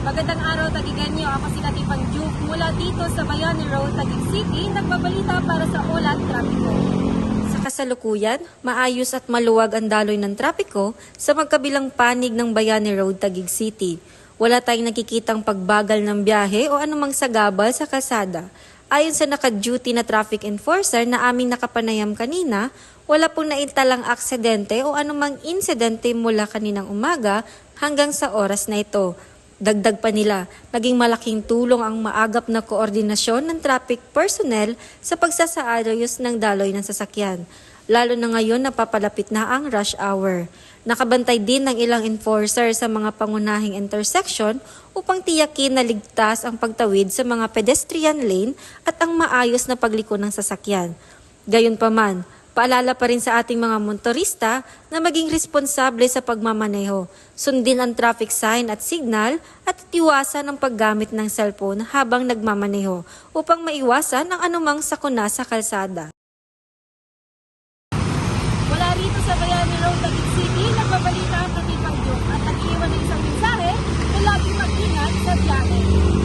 Magandang araw, Tagigenyo. Ako si Katipang Juke mula dito sa Bayani Road, Taguig City, nagbabalita para sa ulat trapiko. Sa kasalukuyan, maayos at maluwag ang daloy ng trapiko sa magkabilang panig ng Bayani Road, Taguig City. Wala tayong nakikitang pagbagal ng biyahe o anumang sagabal sa kalsada. Ayon sa naka-duty na traffic enforcer na aming nakapanayam kanina, wala pong naitalang aksidente o anumang insidente mula kaninang umaga hanggang sa oras na ito. Dagdag pa nila, naging malaking tulong ang maagap na koordinasyon ng traffic personnel sa pagsasaayos ng daloy ng sasakyan. Lalo na ngayon na papalapit na ang rush hour. Nakabantay din ng ilang enforcer sa mga pangunahing intersection upang tiyakin na ligtas ang pagtawid sa mga pedestrian lane at ang maayos na pagliko ng sasakyan. Gayunpaman, paalala pa rin sa ating mga motorista na maging responsable sa pagmamaneho, sundin ang traffic sign at signal at iwasan ang paggamit ng cellphone habang nagmamaneho upang maiwasan ang anumang sakuna sa kalsada. Mula rito sa Bayani Road, Taguig City, nagbabalita ang Katipang Juke at nag-iwan ng isang mensahe na laging mag-ingat sa biyahe.